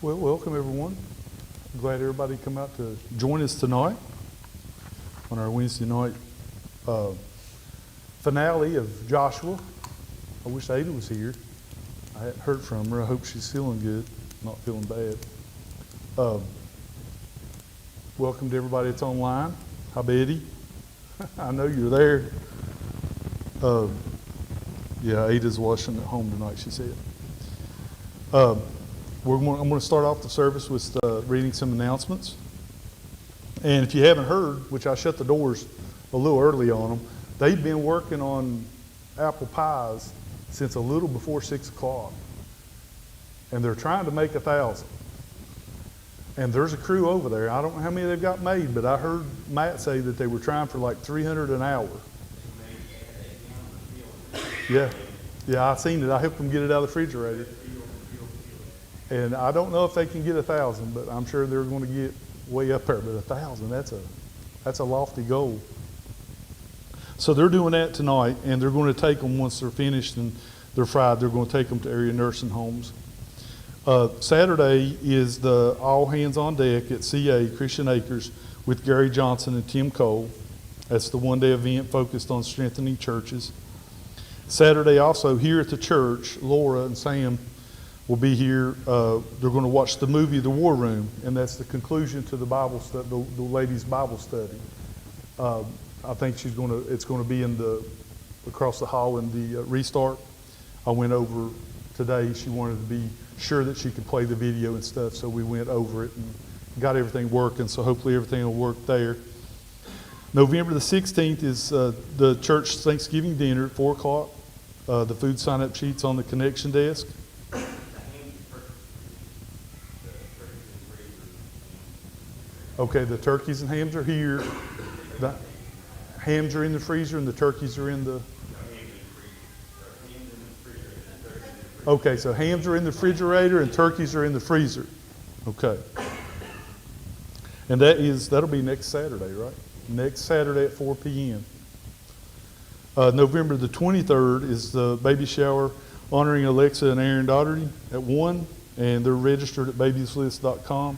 Well, welcome everyone. Glad everybody come out to join us tonight on our Wednesday night finale of Joshua. I wish Ada was here. I hadn't heard from her. I hope she's feeling good, not feeling bad. Welcome to everybody that's online. Hi, Betty. I know you're there. Yeah, Ada's watching at home tonight, she said. I'm going to start off the service with reading some announcements. And if you haven't heard, which I shut the doors a little early on them, they've been working on apple pies since a little before 6 o'clock. And they're trying to make 1,000. And there's a crew over there. I don't know how many they've got made, but I heard Matt say that they were trying for like 300 an hour. Yeah, I seen it. I helped them get it out of the refrigerator. And I don't know if they can get 1,000, but I'm sure they're going to get way up there. But 1,000, that's a lofty goal. So they're doing that tonight, and they're going to take them once they're finished and they're fried. They're going to take them to area nursing homes. Saturday is the all hands on deck at CA Christian Acres with Gary Johnson and Tim Cole. That's the one-day event focused on strengthening churches. Saturday also here at the church, Laura and Sam will be here. They're going to watch the movie The War Room, and that's the conclusion to the Bible study, the ladies' Bible study. I think it's going to be across the hall in the Restart. I went over today. She wanted to be sure that she could play the video and stuff, so we went over it and got everything working, so hopefully everything will work there. November the 16th is the church Thanksgiving dinner at 4 o'clock. The food sign-up sheet's on the connection desk. Okay, the turkeys and hams are here. The hams are in the freezer and the turkeys are in the... Okay, so hams are in the refrigerator and turkeys are in the freezer. Okay. And that'll be next Saturday, right? Next Saturday at 4 p.m. November the 23rd is the baby shower honoring Alexa and Aaron Daugherty at 1, and they're registered at babieslist.com.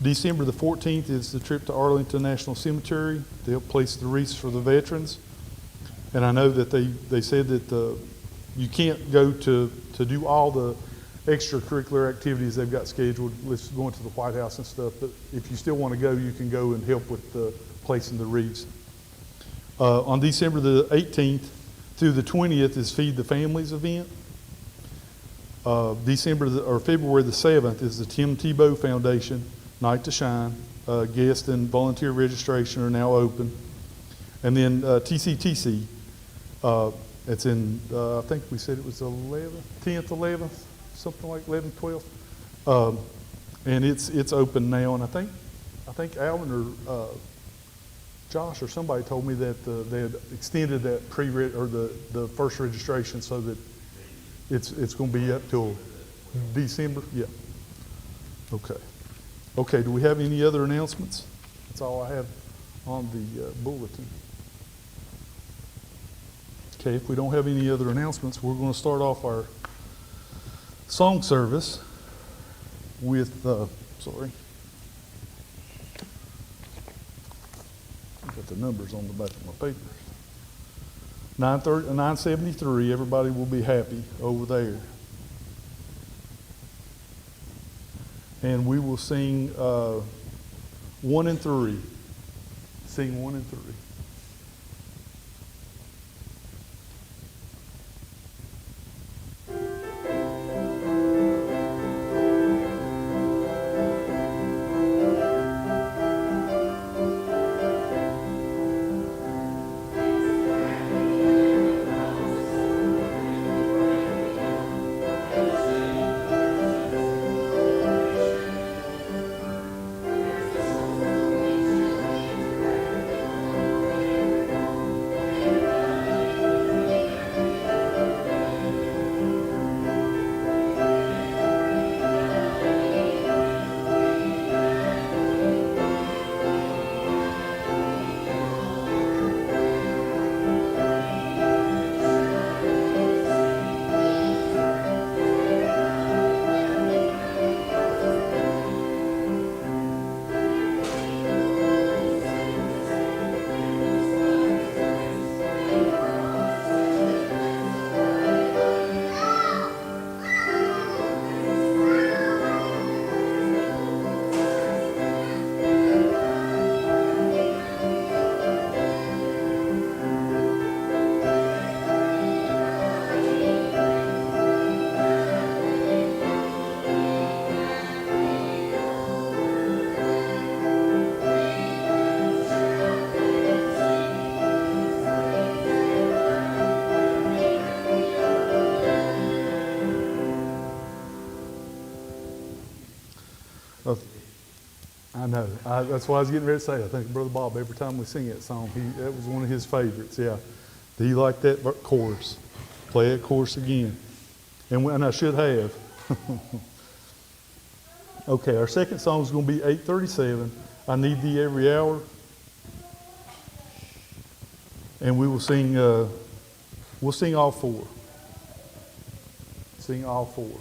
December the 14th is the trip to Arlington National Cemetery to help place the wreaths for the veterans. And I know that they said that you can't go to do all the extracurricular activities they've got scheduled, going to the White House and stuff, but if you still want to go, you can go and help with placing the wreaths. On December the 18th through the 20th is Feed the Families event. February the 7th is the Tim Tebow Foundation Night to Shine. Guest and volunteer registration are now open. And then TCTC, it's in, I think we said it was 10th, 11th, something like 11th, 12th. And it's open now, and I think Alan or Josh or somebody told me that they had extended that the first registration so that it's going to be up till December. Yeah. Okay. Okay. Do we have any other announcements? That's all I have on the bulletin. Okay. If we don't have any other announcements, we're going to start off our song service with got the numbers on the back of my papers. 973, everybody will be happy over there. And we will sing 1 and 3. Sing 1 and 3. Uh, I know. That's what I was getting ready to say. I think Brother Bob, every time we sing that song, that was one of his favorites. Yeah. Do you like that chorus? Play that chorus again. And I should have. Okay, our second song is going to be 837, I Need Thee Every Hour. And we will sing, we'll sing all four. Sing all four.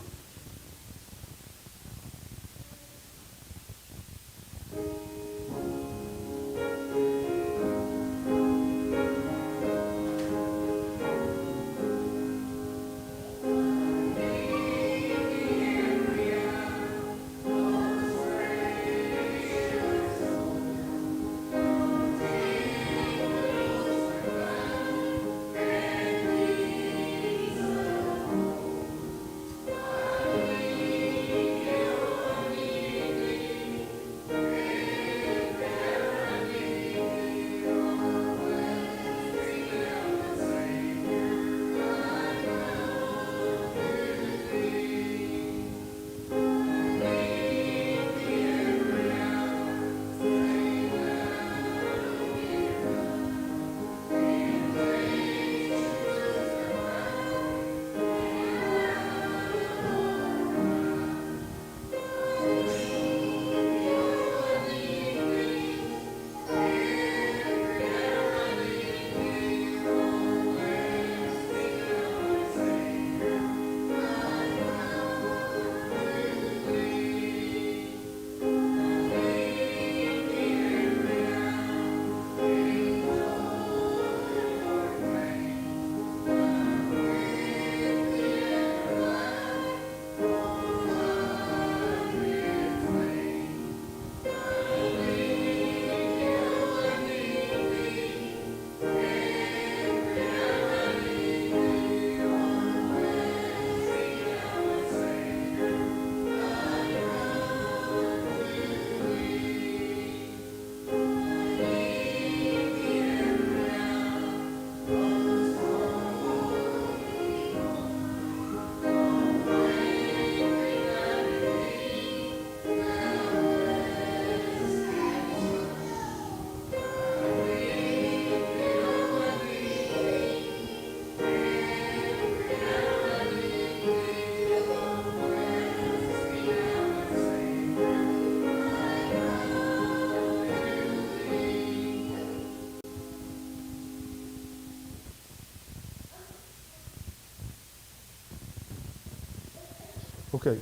Okay,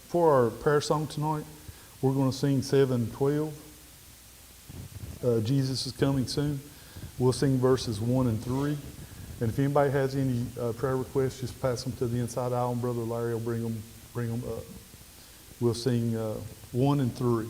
for our prayer song tonight, we're going to sing 712. Jesus is coming soon. We'll sing verses 1 and 3. And if anybody has any prayer requests, just pass them to the inside aisle, and Brother Larry will bring them up. We'll sing 1 and 3.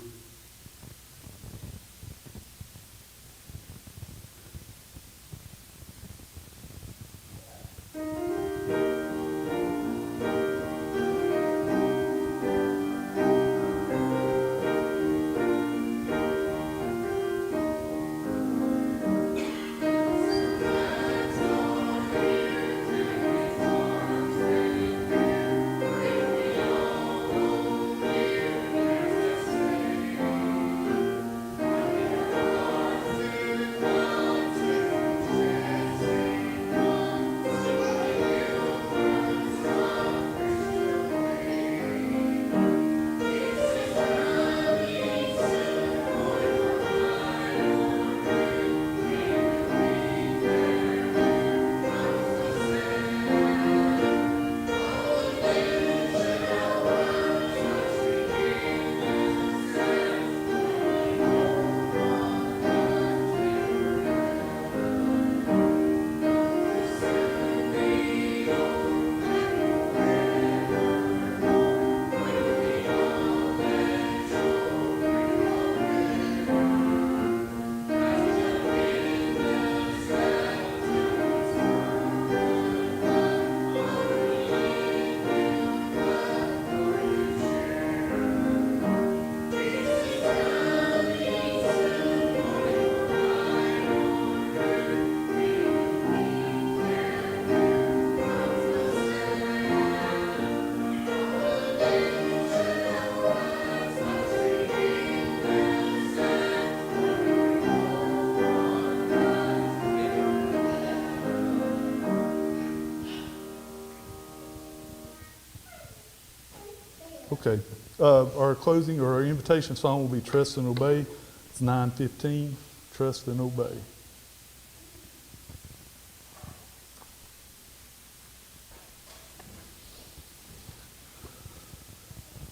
Okay. Our closing or our invitation song will be Trust and Obey. It's 9:15. Trust and Obey.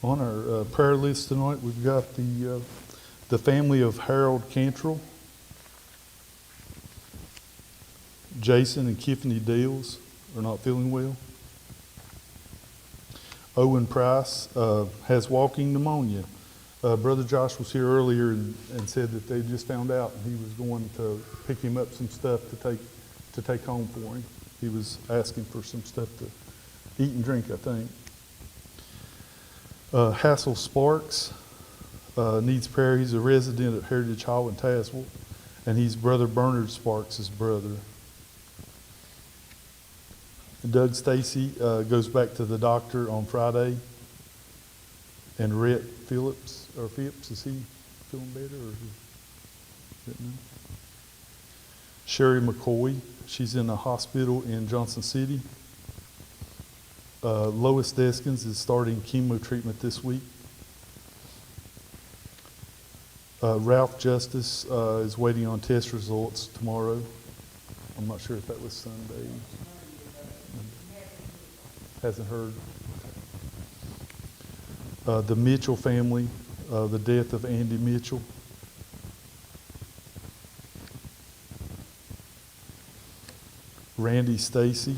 On our prayer list tonight, we've got the family of Harold Cantrell, Jason and Tiffany Deals are not feeling well. Owen Price has walking pneumonia. Brother Josh was here earlier and said that they just found out and he was going to pick him up some stuff to take home for him. He was asking for some stuff to eat and drink, I think. Hassel Sparks needs prayer. He's a resident at Heritage Hall in Tazewell, and he's Brother Bernard Sparks' brother. Doug Stacy goes back to the doctor on Friday. And Rhett Phillips, is he feeling better? Sherry McCoy, she's in a hospital in Johnson City. Lois Deskins is starting chemo treatment this week. Ralph Justice is waiting on test results tomorrow. I'm not sure if that was Sunday. Hasn't heard. The Mitchell family, the death of Andy Mitchell. Randy Stacy.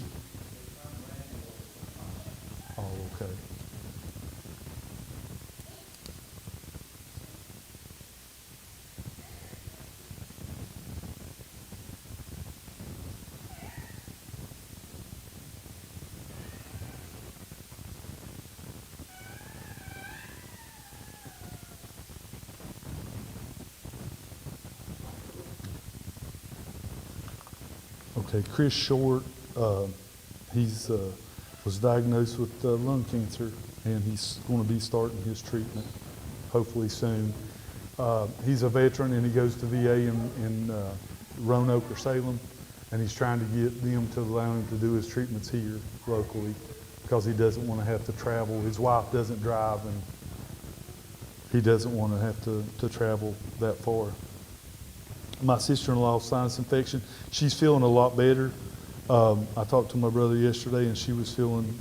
Oh, okay. Okay, Chris Short, he's was diagnosed with lung cancer, and he's going to be starting his treatment hopefully soon. He's a veteran, and he goes to VA in Roanoke or Salem, and he's trying to get them to allow him to do his treatments here locally because he doesn't want to have to travel. His wife doesn't drive, and he doesn't want to have to travel that far. My sister-in-law, sinus infection, she's feeling a lot better. I talked to my brother yesterday, and she was feeling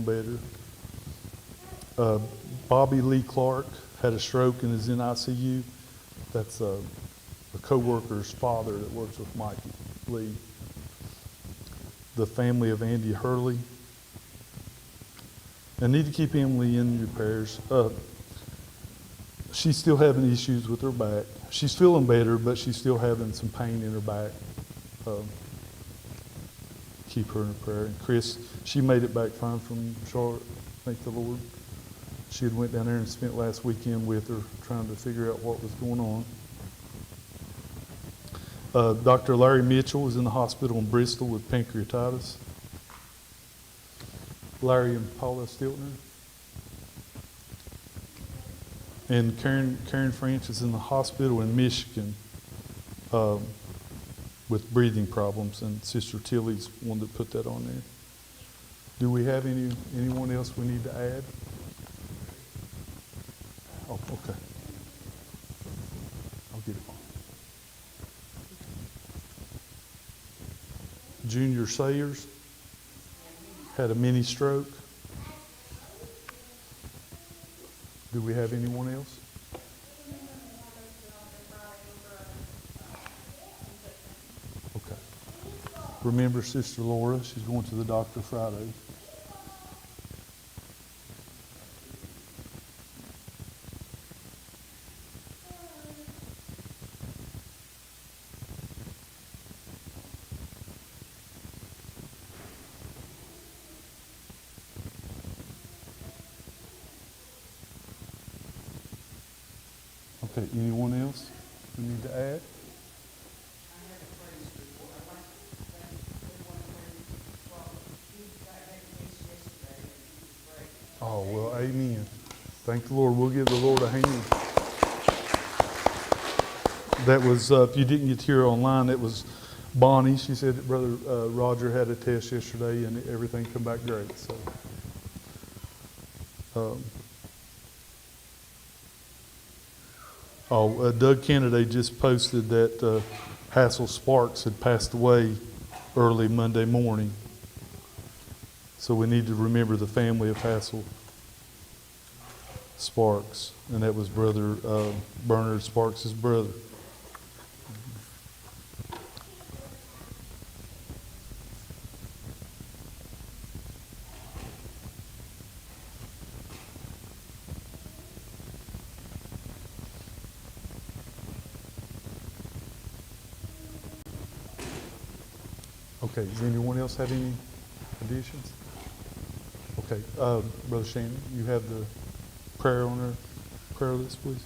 better. Bobby Lee Clark had a stroke and is in ICU. That's a co-worker's father that works with Mikey Lee. The family of Andy Hurley. I need to keep Emily in your prayers. She's still having issues with her back. She's feeling better, but she's still having some pain in her back. Keep her in prayer. And Chris, she made it back fine from Charlotte, thank the Lord. She had went down there and spent last weekend with her trying to figure out what was going on. Dr. Larry Mitchell is in the hospital in Bristol with pancreatitis. Larry and Paula Stiltner. And Karen French is in the hospital in Michigan with breathing problems, and Sister Tilly's one that put that on there. Do we have anyone else we need to add? Oh, okay. I'll get it on. Junior Sayers had a mini stroke. Do we have anyone else? Okay. Remember Sister Laura, she's going to the doctor Friday. Okay, anyone else we need to add? Oh, well, amen. Thank the Lord. We'll give the Lord a hand. That was, if you didn't get to hear online, that was Bonnie. She said that Brother Roger had a test yesterday and everything come back great. So, Doug Kennedy just posted that Hassel Sparks had passed away early Monday morning. So we need to remember the family of Hassel Sparks, and that was Brother Bernard Sparks' brother. Okay, does anyone else have any additions? Okay, Brother Shannon, you have the prayer on our prayer list, please.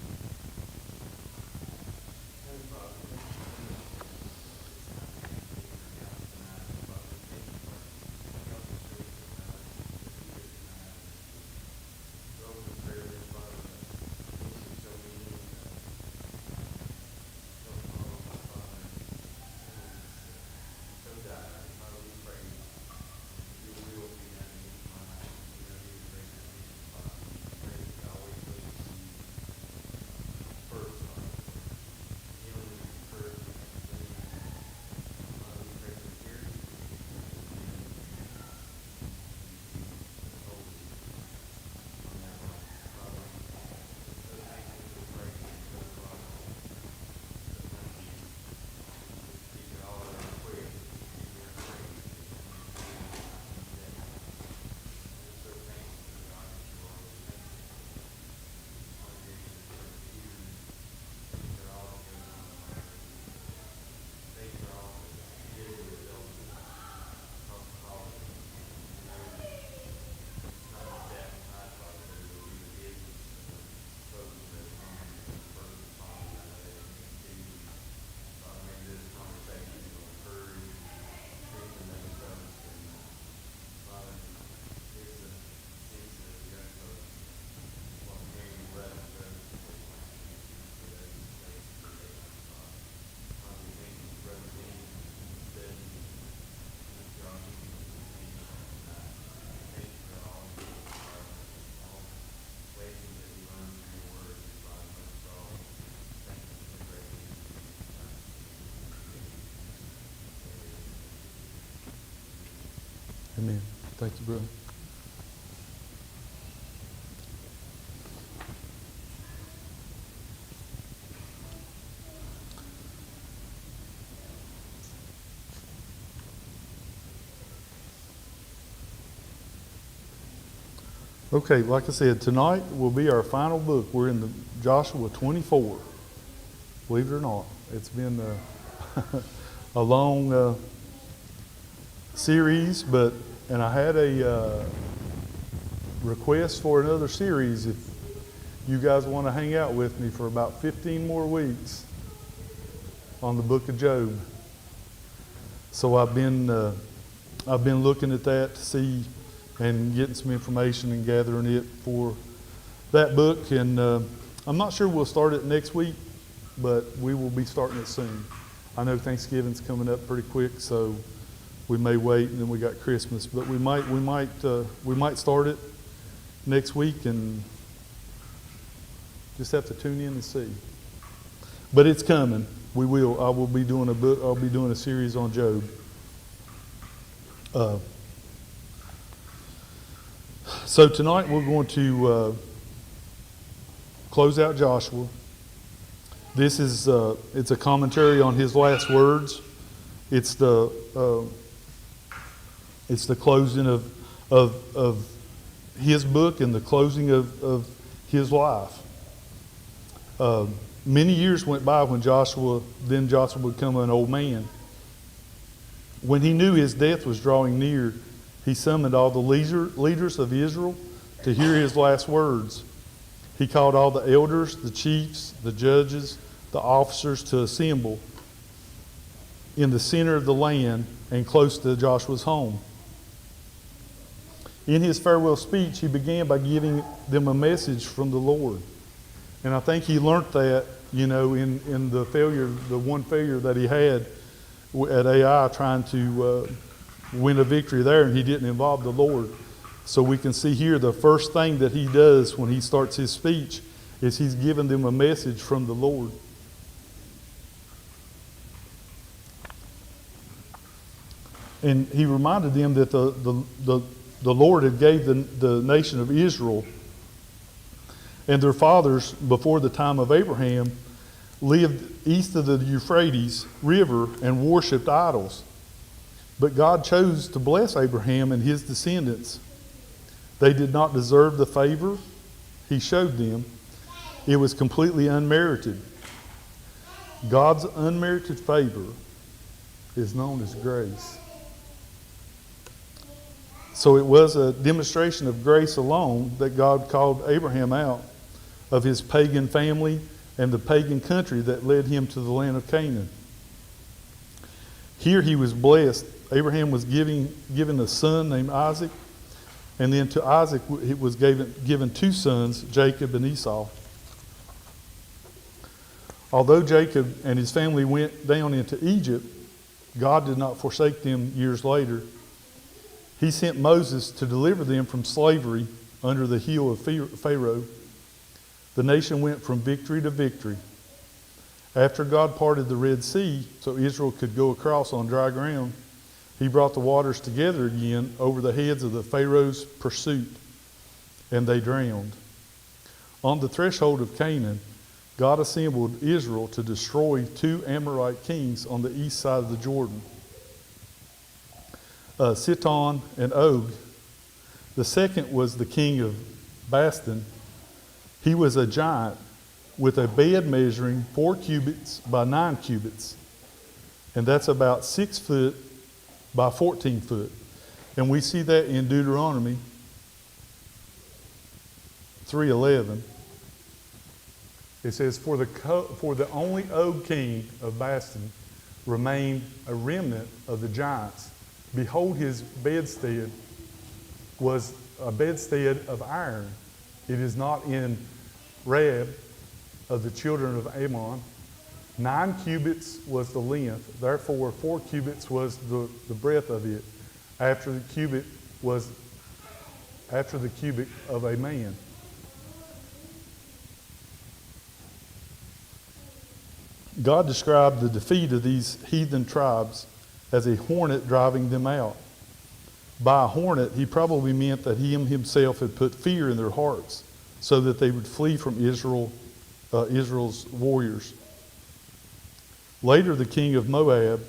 Amen. Thank you, brother. Okay, like I said, tonight will be our final book. We're in the Joshua 24. Believe it or not, it's been a long series, and I had a request for another series if you guys want to hang out with me for about 15 more weeks on the book of Job. So I've been looking at that to see and getting some information and gathering it for that book. And I'm not sure we'll start it next week, but we will be starting it soon. I know Thanksgiving's coming up pretty quick, so we may wait, and then we got Christmas. But we might start it next week, and just have to tune in and see. But it's coming. We will. I will be doing a book. I'll be doing a series on Job. So tonight we're going to close out Joshua. This is it's a commentary on his last words. It's the closing of his book and the closing of his life. Many years went by when Joshua would become an old man. When he knew his death was drawing near, he summoned all the leaders of Israel to hear his last words. He called all the elders, the chiefs, the judges, the officers to assemble in the center of the land and close to Joshua's home. In his farewell speech, he began by giving them a message from the Lord. And I think he learned that, in the one failure that he had at AI trying to win a victory there, and he didn't involve the Lord. So we can see here the first thing that he does when he starts his speech is he's given them a message from the Lord. And he reminded them that the Lord had gave the nation of Israel and their fathers before the time of Abraham lived east of the Euphrates River and worshipped idols. But God chose to bless Abraham and his descendants. They did not deserve the favor he showed them. It was completely unmerited. God's unmerited favor is known as grace. So it was a demonstration of grace alone that God called Abraham out of his pagan family and the pagan country that led him to the land of Canaan. Here he was blessed. Abraham was given a son named Isaac, and then to Isaac it was given two sons, Jacob and Esau. Although Jacob and his family went down into Egypt, God did not forsake them years later. He sent Moses to deliver them from slavery under the heel of Pharaoh. The nation went from victory to victory. After God parted the Red Sea so Israel could go across on dry ground, he brought the waters together again over the heads of the Pharaoh's pursuit, and they drowned. On the threshold of Canaan, God assembled Israel to destroy two Amorite kings on the east side of the Jordan, Sihon and Og. The second was the king of Bashan. He was a giant with a bed measuring 4 cubits by 9 cubits, and that's about 6 foot by 14 foot. And we see that in Deuteronomy 3:11. It says, for the only Og king of Bashan remained a remnant of the giants. Behold, his bedstead was a bedstead of iron. It is not in Rab of the children of Ammon. 9 cubits was the length, therefore 4 cubits was the breadth of it, after the cubit of a man. God described the defeat of these heathen tribes as a hornet driving them out. By a hornet, he probably meant that he himself had put fear in their hearts so that they would flee from Israel's warriors. Later, the king of Moab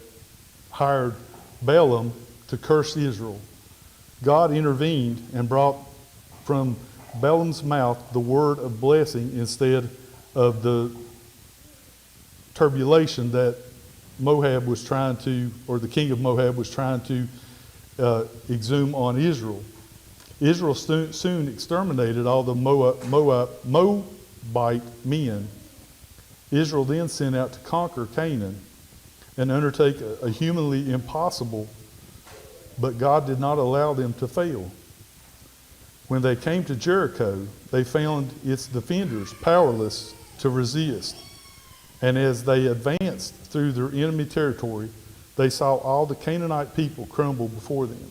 hired Balaam to curse Israel. God intervened and brought from Balaam's mouth the word of blessing instead of the turbulation that Moab was trying to, or the king of Moab was trying to exhume on Israel. Israel soon exterminated all the Moabite men. Israel then sent out to conquer Canaan and undertake a humanly impossible, but God did not allow them to fail. When they came to Jericho, they found its defenders powerless to resist. And as they advanced through their enemy territory, they saw all the Canaanite people crumble before them.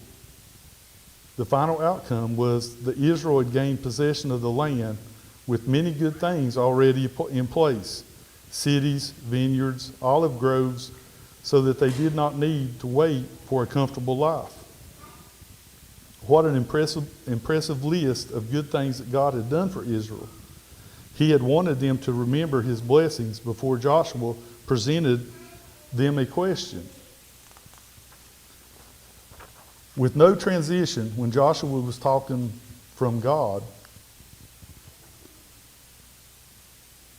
The final outcome was that Israel had gained possession of the land with many good things already in place: cities, vineyards, olive groves, so that they did not need to wait for a comfortable life. What an impressive list of good things that God had done for Israel. He had wanted them to remember his blessings before Joshua presented them a question. With no transition, when Joshua was talking from God,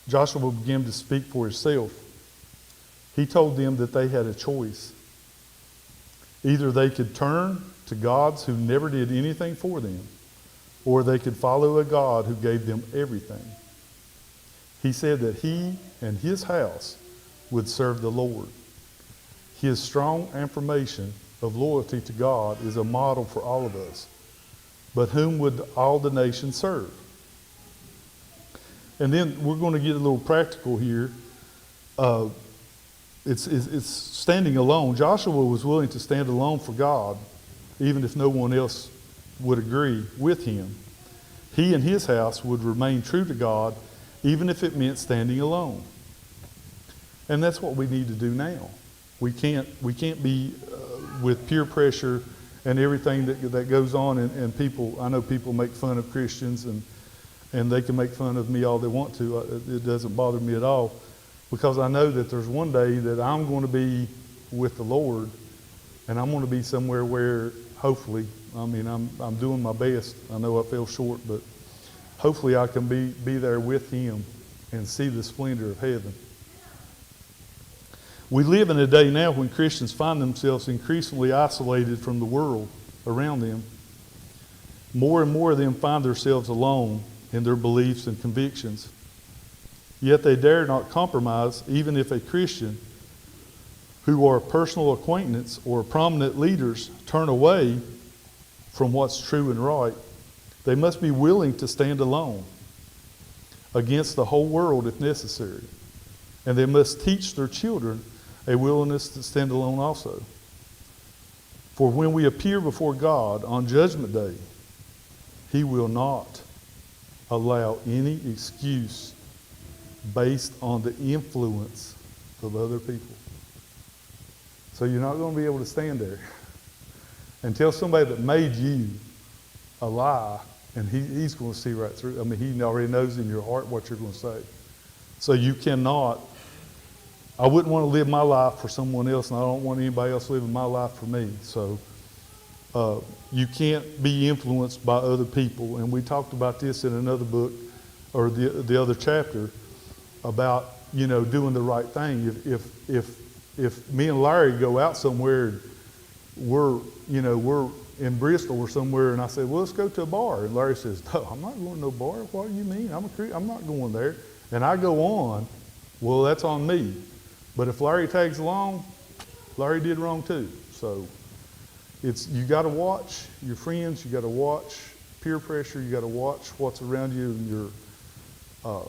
Joshua began to speak for himself. He told them that they had a choice. Either they could turn to gods who never did anything for them, or they could follow a God who gave them everything. He said that he and his house would serve the Lord. His strong affirmation of loyalty to God is a model for all of us. But whom would all the nations serve? And then we're going to get a little practical here. It's standing alone. Joshua was willing to stand alone for God, even if no one else would agree with him. He and his house would remain true to God even if it meant standing alone. And that's what we need to do now. We can't be with peer pressure and everything that goes on, and people, I know people make fun of Christians, and they can make fun of me all they want to. It doesn't bother me at all, because I know that there's one day that I'm going to be with the Lord, and I'm going to be somewhere where, hopefully, I mean, I'm doing my best. I know I fell short, but hopefully I can be there with Him and see the splendor of heaven. We live in a day now when Christians find themselves increasingly isolated from the world around them. More and more of them find themselves alone in their beliefs and convictions. Yet they dare not compromise, even if a Christian who are personal acquaintance or prominent leaders turn away from what's true and right. They must be willing to stand alone against the whole world if necessary. And they must teach their children a willingness to stand alone also. For when we appear before God on Judgment Day, He will not allow any excuse based on the influence of other people. So you're not going to be able to stand there and tell somebody that made you a lie, and he's going to see right through. I mean, He already knows in your heart what you're going to say. So you cannot. I wouldn't want to live my life for someone else, and I don't want anybody else living my life for me. So you can't be influenced by other people. And we talked about this in another book, or the other chapter, about, you know, doing the right thing. If me and Larry go out somewhere, we're in Bristol or somewhere, and I said, well, let's go to a bar. And Larry says, no, I'm not going to no bar. What do you mean? I'm not going there. And I go on, well, that's on me. But if Larry tags along, Larry did wrong too. So you got to watch your friends, you got to watch peer pressure, you got to watch what's around you and your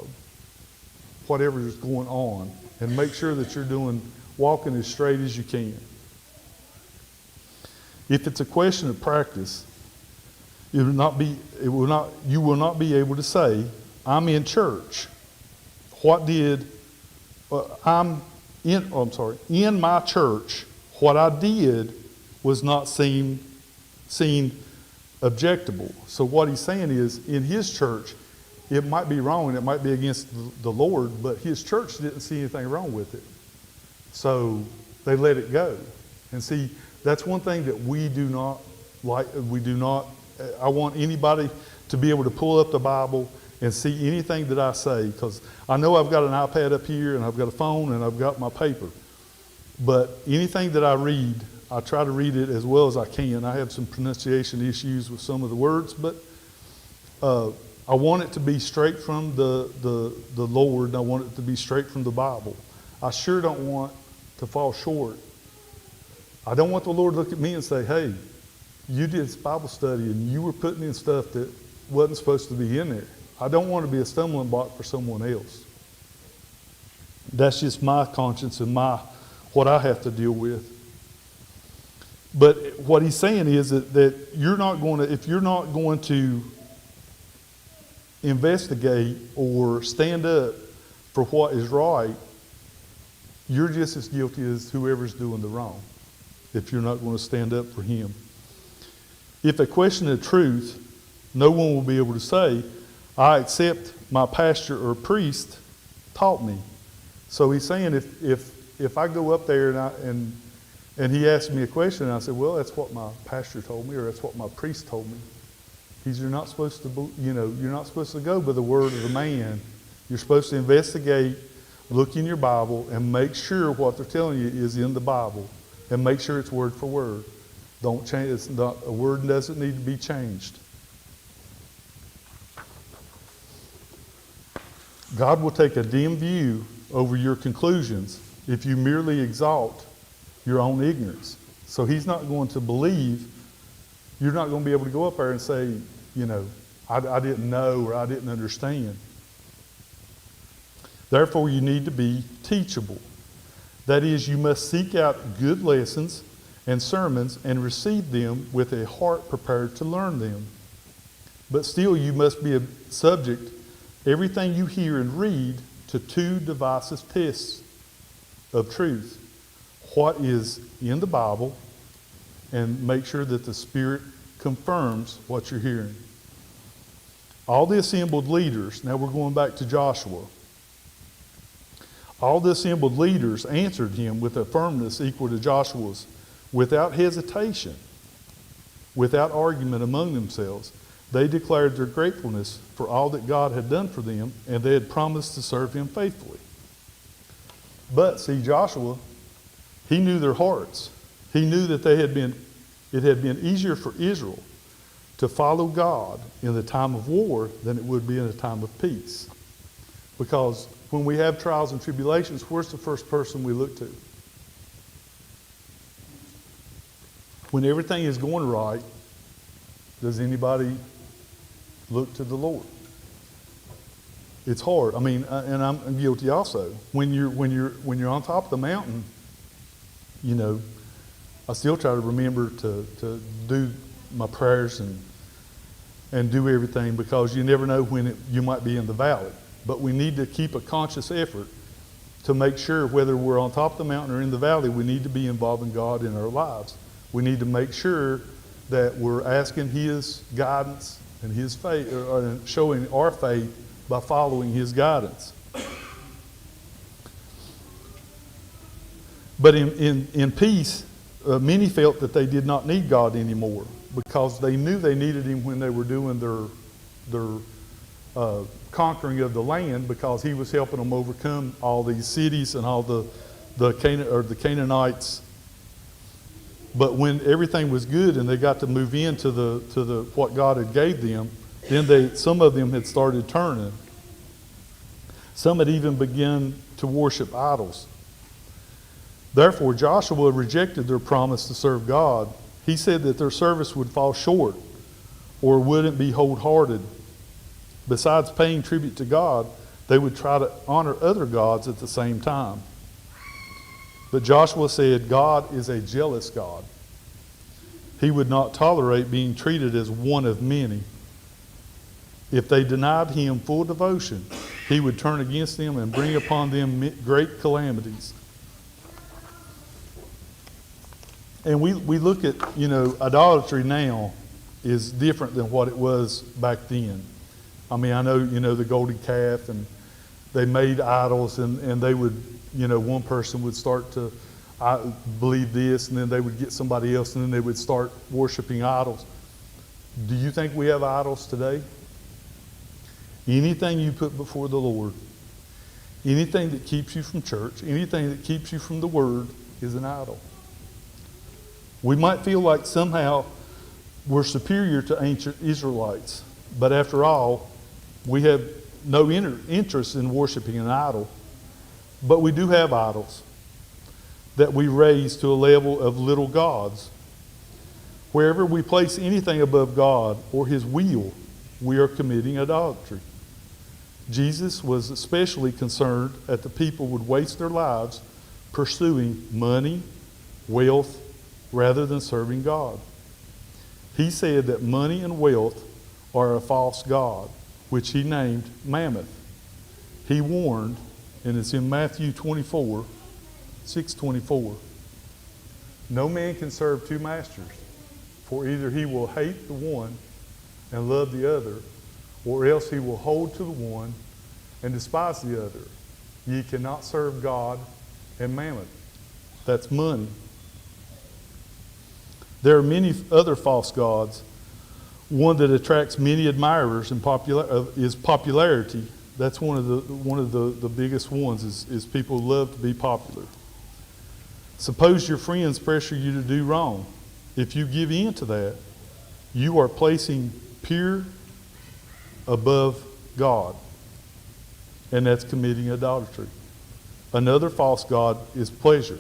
whatever is going on, and make sure that you're walking as straight as you can. If it's a question of practice, you will not be able to say, I'm in church. In my church, what I did was not seen objectable. So what he's saying is, in his church, it might be wrong and it might be against the Lord, but his church didn't see anything wrong with it. So they let it go. And see, that's one thing that we do not like. I want anybody to be able to pull up the Bible and see anything that I say, because I know I've got an iPad up here and I've got a phone and I've got my paper. But anything that I read, I try to read it as well as I can. I have some pronunciation issues with some of the words, but I want it to be straight from the Lord, and I want it to be straight from the Bible. I sure don't want to fall short. I don't want the Lord to look at me and say, hey, you did this Bible study and you were putting in stuff that wasn't supposed to be in there. I don't want to be a stumbling block for someone else. That's just my conscience and what I have to deal with. But what he's saying is that you're not going to, if you're not going to investigate or stand up for what is right, you're just as guilty as whoever's doing the wrong, if you're not going to stand up for him. If a question of truth, no one will be able to say, I accept my pastor or priest taught me. So he's saying if I go up there and he asked me a question and I said, well, that's what my pastor told me, or that's what my priest told me. You're not supposed to, you're not supposed to go by the word of the man. You're supposed to investigate, look in your Bible, and make sure what they're telling you is in the Bible, and make sure it's word for word. Don't change. It's not, a word doesn't need to be changed. God will take a dim view over your conclusions if you merely exalt your own ignorance. So he's not going to believe, you're not going to be able to go up there and say, I didn't know or I didn't understand. Therefore, you need to be teachable. That is, you must seek out good lessons and sermons and receive them with a heart prepared to learn them. But still, you must be subject everything you hear and read to two divisive tests of truth. What is in the Bible, and make sure that the Spirit confirms what you're hearing. All the assembled leaders, now we're going back to Joshua. All the assembled leaders answered him with a firmness equal to Joshua's, without hesitation, without argument among themselves. They declared their gratefulness for all that God had done for them, and they had promised to serve him faithfully. But see, Joshua, he knew their hearts. He knew that it had been easier for Israel to follow God in the time of war than it would be in a time of peace. Because when we have trials and tribulations, where's the first person we look to? When everything is going right, does anybody look to the Lord? It's hard. I mean, and I'm guilty also. When you're on top of the mountain, you know, I still try to remember to do my prayers and do everything, because you never know when you might be in the valley. But we need to keep a conscious effort to make sure, whether we're on top of the mountain or in the valley, we need to be involving God in our lives. We need to make sure that we're asking His guidance and His faith, or showing our faith by following His guidance. But in peace, many felt that they did not need God anymore, because they knew they needed Him when they were doing their conquering of the land, because He was helping them overcome all these cities and all the Canaanites. But when everything was good and they got to move into the what God had gave them, then some of them had started turning. Some had even begun to worship idols. Therefore, Joshua rejected their promise to serve God. He said that their service would fall short or wouldn't be wholehearted. Besides paying tribute to God, they would try to honor other gods at the same time. But Joshua said, God is a jealous God. He would not tolerate being treated as one of many. If they denied Him full devotion, He would turn against them and bring upon them great calamities. And we look at, idolatry now is different than what it was back then. I mean, I know, the golden calf, and they made idols, and they would, one person would start to believe this, and then they would get somebody else, and then they would start worshiping idols. Do you think we have idols today? Anything you put before the Lord, anything that keeps you from church, anything that keeps you from the Word is an idol. We might feel like somehow we're superior to ancient Israelites, but after all, we have no interest in worshiping an idol. But we do have idols that we raise to a level of little gods. Wherever we place anything above God or His will, we are committing idolatry. Jesus was especially concerned that the people would waste their lives pursuing money, wealth, rather than serving God. He said that money and wealth are a false god, which He named Mammoth. He warned, and it's in Matthew 24, 6:24. No man can serve two masters, for either he will hate the one and love the other, or else he will hold to the one and despise the other. Ye cannot serve God and mammon. That's money. There are many other false gods. One that attracts many admirers and is popularity. That's one of the biggest ones is people love to be popular. Suppose your friends pressure you to do wrong. If you give in to that, you are placing pure above God, and that's committing idolatry. Another false god is pleasure.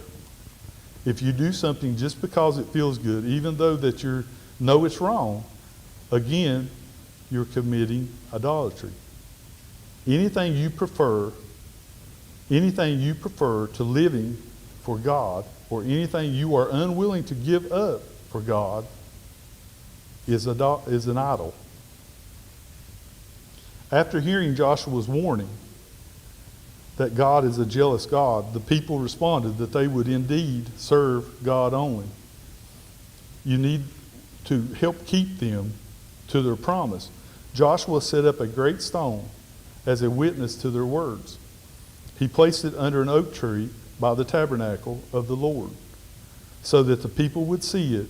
If you do something just because it feels good, even though that you know it's wrong, again, you're committing idolatry. Anything you prefer to living for God, or anything you are unwilling to give up for God, is an idol. After hearing Joshua's warning that God is a jealous God, the people responded that they would indeed serve God only. You need to help keep them to their promise. Joshua set up a great stone as a witness to their words. He placed it under an oak tree by the tabernacle of the Lord, so that the people would see it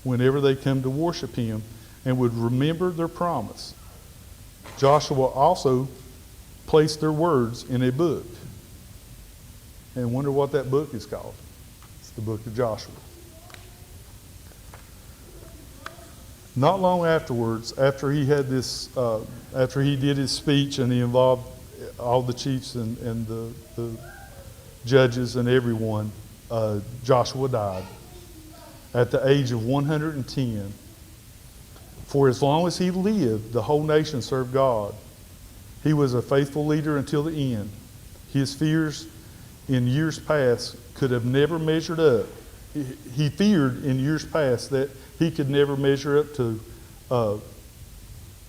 whenever they come to worship him and would remember their promise. Joshua also placed their words in a book. And wonder what that book is called. It's the book of Joshua. Not long afterwards, after he did his speech and he involved all the chiefs and the judges and everyone, Joshua died at the age of 110. For as long as he lived, the whole nation served God. He was a faithful leader until the end. His fears in years past could have never measured up. He feared in years past that he could never measure up to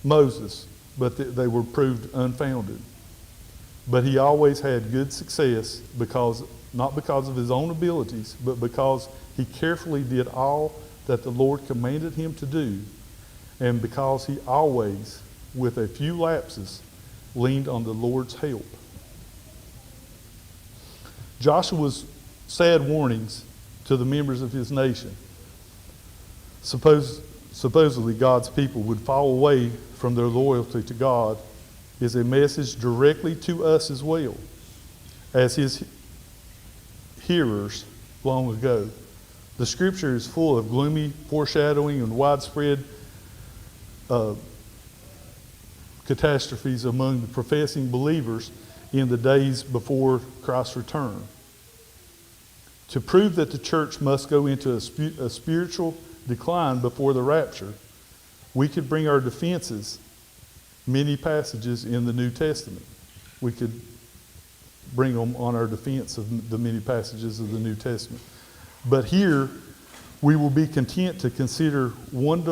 Moses, but they were proved unfounded. But he always had good success not because of his own abilities, but because he carefully did all that the Lord commanded him to do, and because he always, with a few lapses, leaned on the Lord's help. Joshua's sad warnings to the members of his nation, supposedly God's people would fall away from their loyalty to God, is a message directly to us as well, as his hearers long ago. The scripture is full of gloomy foreshadowing and widespread catastrophes among the professing believers in the days before Christ's return. To prove that the church must go into a spiritual decline before the rapture, we could bring our defenses many passages in the New Testament. We could bring them on our defense of the many passages of the New Testament. But here, we will be content to consider one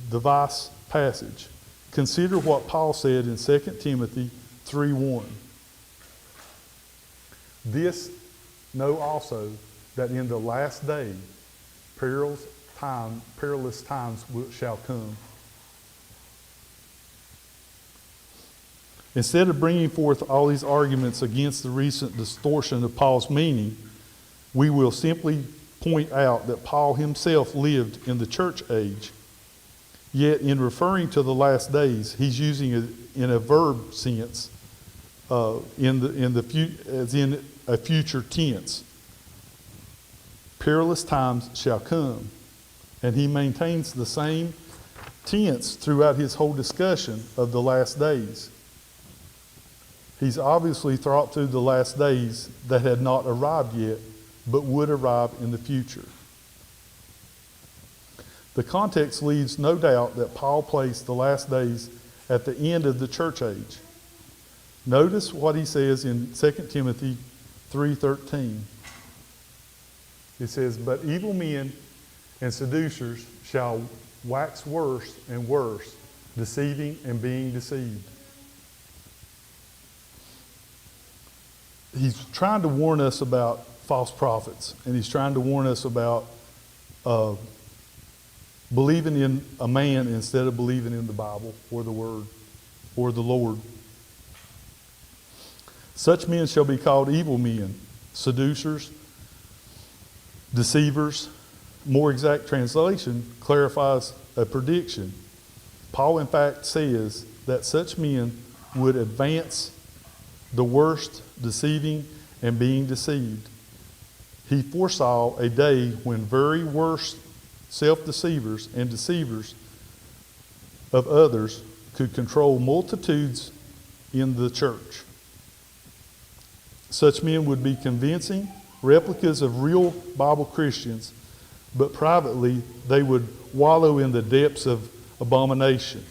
device passage. Consider what Paul said in 2 Timothy 3:1. This know also that in the last day perilous times shall come. Instead of bringing forth all these arguments against the recent distortion of Paul's meaning, we will simply point out that Paul himself lived in the church age. Yet in referring to the last days, he's using it in a verb sense, as in a future tense. Perilous times shall come. And he maintains the same tense throughout his whole discussion of the last days. He's obviously thought through the last days that had not arrived yet, but would arrive in the future. The context leaves no doubt that Paul placed the last days at the end of the church age. Notice what he says in 2 Timothy 3:13. It says, "But evil men and seducers shall wax worse and worse, deceiving and being deceived." He's trying to warn us about false prophets, and he's trying to warn us about believing in a man instead of believing in the Bible or the Word or the Lord. Such men shall be called evil men, seducers, deceivers. More exact translation clarifies a prediction. Paul, in fact, says that such men would advance the worst, deceiving and being deceived. He foresaw a day when very worst self-deceivers and deceivers of others could control multitudes in the church. Such men would be convincing replicas of real Bible Christians, but privately they would wallow in the depths of abomination.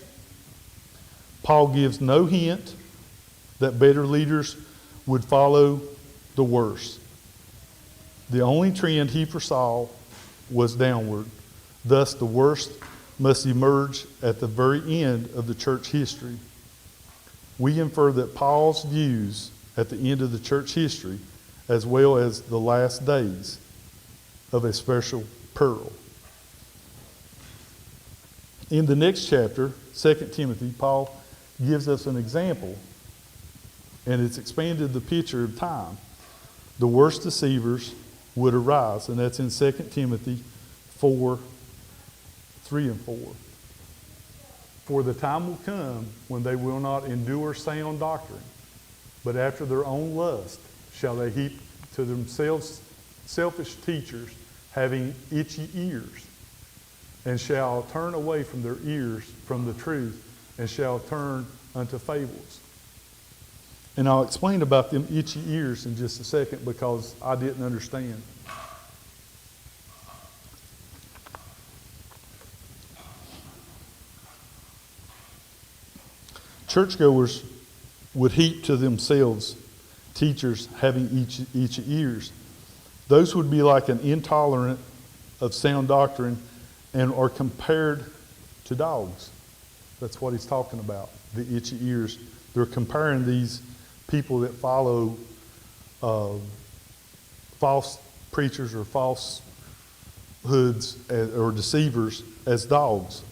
Paul gives no hint that better leaders would follow the worst. The only trend he foresaw was downward. Thus, the worst must emerge at the very end of the church history. we infer that Paul's views at the end of the church history, as well as the last days, of a special pearl. In the next chapter, 2 Timothy, Paul gives us an example, and it's expanded the picture of time. The worst deceivers would arise, and that's in 2 Timothy 4, 3 and 4. For the time will come when they will not endure sound doctrine, but after their own lust shall they heap to themselves selfish teachers having itchy ears, and shall turn away from their ears from the truth, and shall turn unto fables. And I'll explain about them itchy ears in just a second, because I didn't understand. Churchgoers would heap to themselves teachers having itchy ears. Those would be like an intolerant of sound doctrine and are compared to dogs. That's what he's talking about, the itchy ears. They're comparing these people that follow false preachers or falsehoods or deceivers as dogs.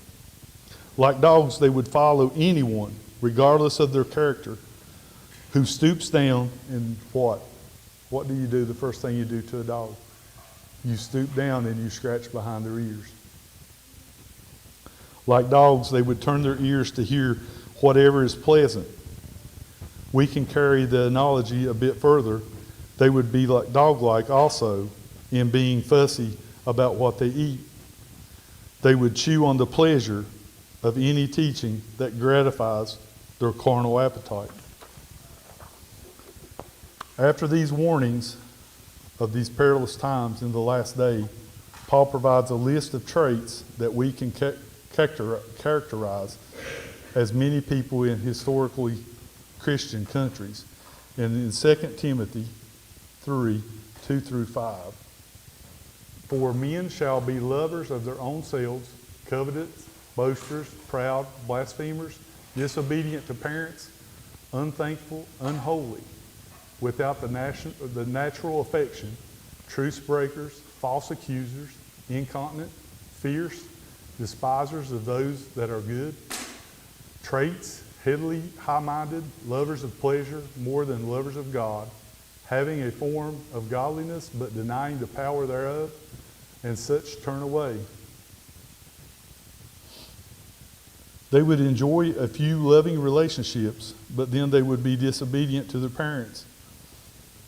Like dogs, they would follow anyone, regardless of their character, who stoops down and what? What do you do? The first thing you do to a dog? You stoop down and you scratch behind their ears. Like dogs, they would turn their ears to hear whatever is pleasant. We can carry the analogy a bit further. They would be like dog-like also in being fussy about what they eat. They would chew on the pleasure of any teaching that gratifies their carnal appetite. After these warnings of these perilous times in the last day, Paul provides a list of traits that we can characterize as many people in historically Christian countries. And in 2 Timothy 3, 2 through 5. For men shall be lovers of their own selves, covetous, boasters, proud, blasphemers, disobedient to parents, unthankful, unholy, without the natural affection, truce breakers, false accusers, incontinent, fierce, despisers of those that are good, traits, headily, high-minded, lovers of pleasure more than lovers of God, having a form of godliness but denying the power thereof, and such turn away. They would enjoy a few loving relationships, but then they would be disobedient to their parents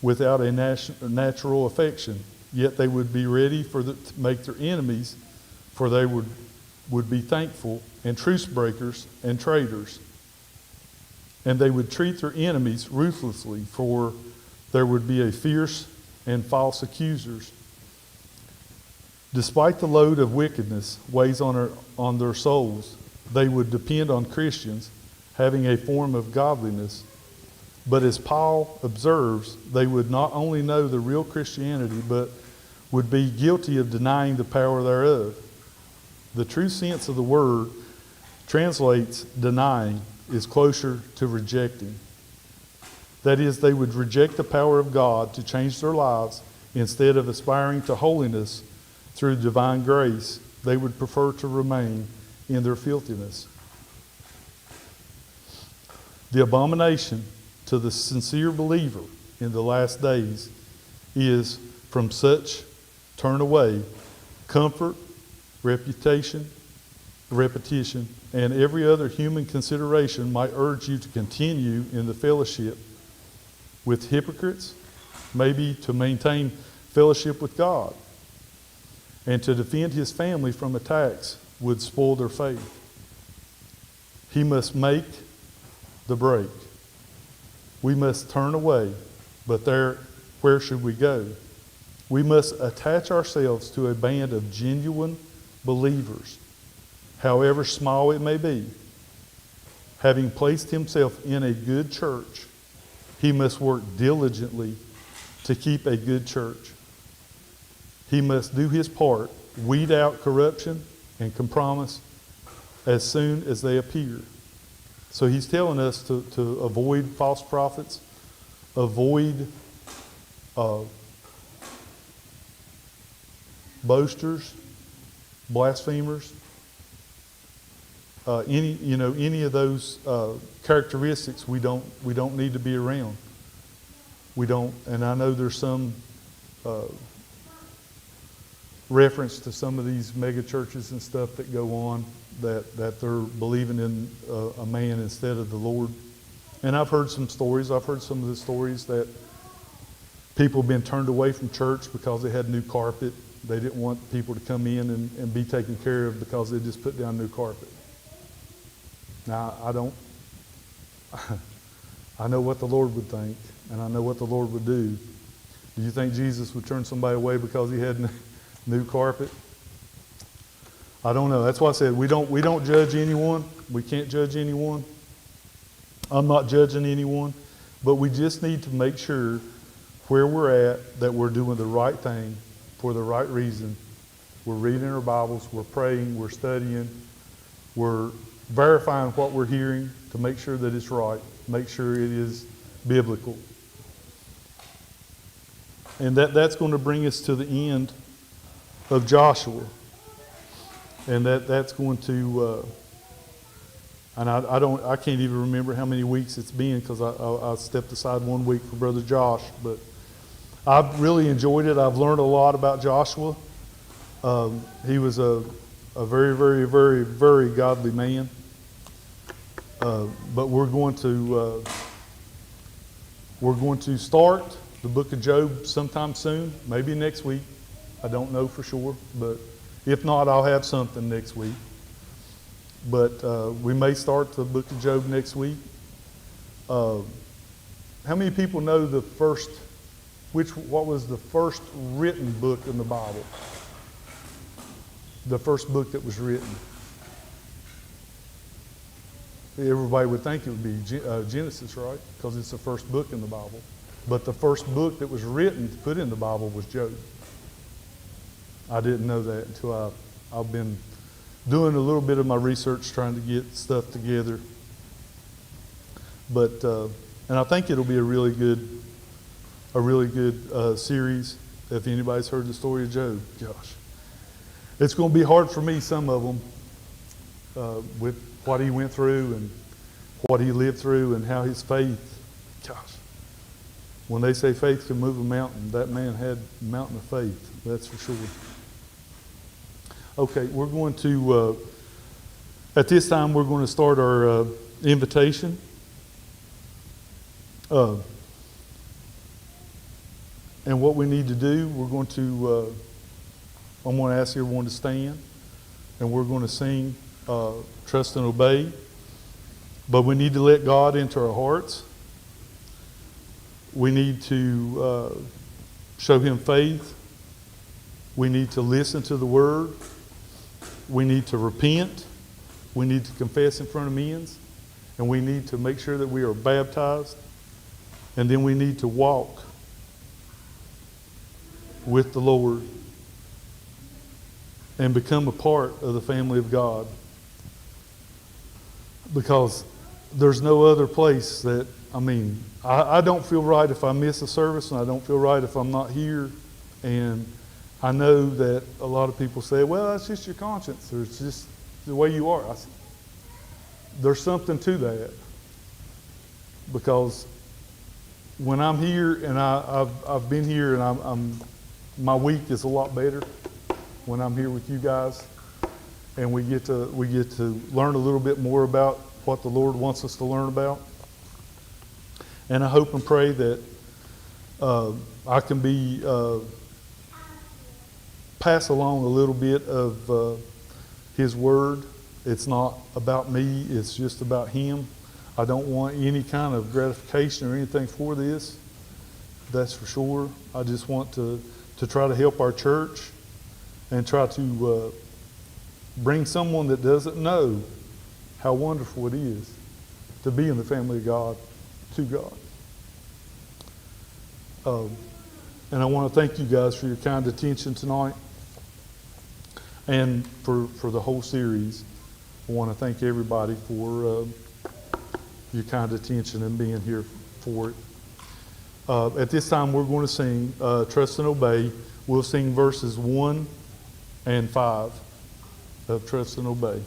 without a natural affection. Yet they would be ready to make their enemies, for they would be thankful, and truce breakers and traitors. And they would treat their enemies ruthlessly, for there would be a fierce and false accusers. Despite the load of wickedness weighs on their souls, they would depend on Christians having a form of godliness. But as Paul observes, they would not only know the real Christianity, but would be guilty of denying the power thereof. The true sense of the word translates denying is closer to rejecting. That is, they would reject the power of God to change their lives. Instead of aspiring to holiness through divine grace, they would prefer to remain in their filthiness. The abomination to the sincere believer in the last days is from such turn away comfort, repetition, and every other human consideration might urge you to continue in the fellowship with hypocrites, maybe to maintain fellowship with God, and to defend his family from attacks would spoil their faith. He must make the break. We must turn away, but where should we go? We must attach ourselves to a band of genuine believers, however small it may be. Having placed himself in a good church, he must work diligently to keep a good church. He must do his part, weed out corruption and compromise as soon as they appear. So he's telling us to avoid false prophets, avoid boasters, blasphemers, any of those characteristics we don't need to be around. We don't, and I know there's some reference to some of these mega churches and stuff that go on that they're believing in a man instead of the Lord. And I've heard some stories. I've heard some of the stories that people have been turned away from church because they had new carpet. They didn't want people to come in and be taken care of because they just put down new carpet. Now, I know what the Lord would think, and I know what the Lord would do. Do you think Jesus would turn somebody away because he had new carpet? I don't know. That's why I said we don't judge anyone. We can't judge anyone. I'm not judging anyone, but we just need to make sure where we're at that we're doing the right thing for the right reason. We're reading our Bibles, we're praying, we're studying, we're verifying what we're hearing to make sure that it's right, make sure it is biblical. And that's going to bring us to the end of Joshua. And that's going to, and I can't even remember how many weeks it's been because I stepped aside 1 week for Brother Josh, but I've really enjoyed it. I've learned a lot about Joshua. He was a very, very, very, very godly man. But we're going to start the book of Job sometime soon, maybe next week. I don't know for sure, but if not, I'll have something next week. But we may start the book of Job next week. How many people know what was the first written book in the Bible? The first book that was written. Everybody would think it would be Genesis, right? Because it's the first book in the Bible. But the first book that was written, put in the Bible, was Job. I didn't know that until I've been doing a little bit of my research trying to get stuff together. But and I think it'll be a really good series. If anybody's heard the story of Job, gosh, it's going to be hard for me. Some of them with what he went through and what he lived through and how his faith. Gosh, when they say faith can move a mountain, that man had a mountain of faith. That's for sure. Okay, we're going to, at this time, we're going to start our invitation. And what we need to do, we're going to, I'm going to ask everyone to stand, and we're going to sing Trust and Obey. But we need to let God into our hearts. We need to show Him faith. We need to listen to the Word. We need to repent. We need to confess in front of men. And we need to make sure that we are baptized. And then we need to walk with the Lord and become a part of the family of God. Because there's no other place that, I don't feel right if I miss a service, and I don't feel right if I'm not here. And I know that a lot of people say, well, that's just your conscience, or it's just the way you are. There's something to that. Because when I'm here, and I've been here, and my week is a lot better when I'm here with you guys, and we get to learn a little bit more about what the Lord wants us to learn about. And I hope and pray that I can pass along a little bit of His Word. It's not about me, it's just about Him. I don't want any kind of gratification or anything for this, that's for sure. I just want to try to help our church and try to bring someone that doesn't know how wonderful it is to be in the family of God, to God. And I want to thank you guys for your kind attention tonight and for the whole series. I want to thank everybody for your kind attention and being here for it. At this time, we're going to sing Trust and Obey. We'll sing verses 1 and 5 of Trust and Obey.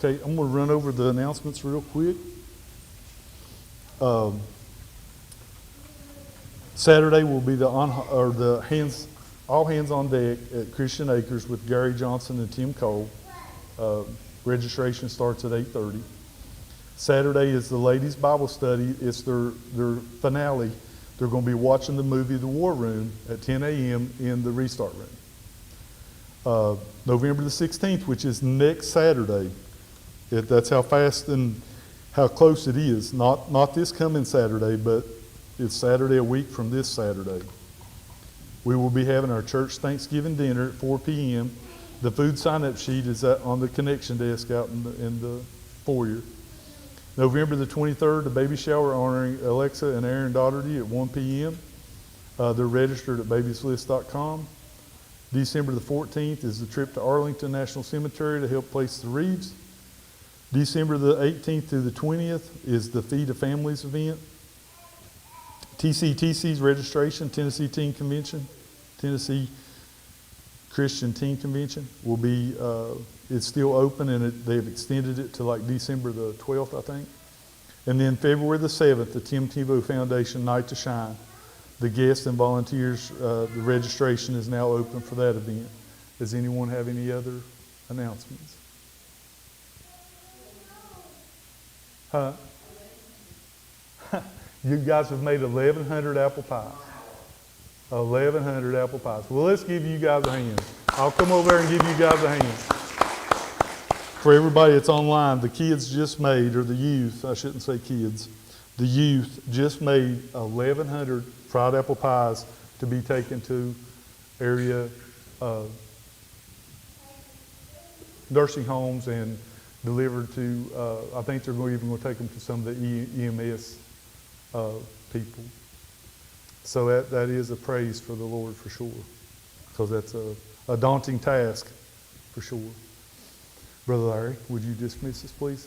Okay, I'm going to run over the announcements real quick. Saturday will be all hands on deck at Christian Acres with Gary Johnson and Tim Cole. Registration starts at 8:30. Saturday is the ladies' Bible study. It's their finale. They're going to be watching the movie The War Room at 10 a.m. in the Restart Room. November the 16th, which is next Saturday. That's how fast and how close it is. Not this coming Saturday, but it's Saturday a week from this Saturday. We will be having our church Thanksgiving dinner at 4 p.m. The food sign-up sheet is on the connection desk out in the foyer. November the 23rd, the baby shower honoring Alexa and Aaron Daugherty at 1 p.m. They're registered at babieslist.com. December the 14th is the trip to Arlington National Cemetery to help place the wreaths. December the 18th through the 20th is the Feed a Families event. TCTC's registration, Tennessee Teen Convention, Tennessee Christian Teen Convention, will be, it's still open, and they've extended it to like December the 12th, I think. And then February the 7th, the Tim Tebow Foundation Night to Shine. The guests and volunteers, the registration is now open for that event. Does anyone have any other announcements? Huh? You guys have made 1,100 apple pies. 1,100 apple pies. Well, let's give you guys a hand. I'll come over there and give you guys a hand. For everybody that's online, the kids just made, or the youth, I shouldn't say kids, the youth just made 1,100 fried apple pies to be taken to area nursing homes and delivered to, I think they're even going to take them to some of the EMS people. So that is a praise for the Lord for sure, because that's a daunting task for sure. Brother Larry, would you dismiss us, please?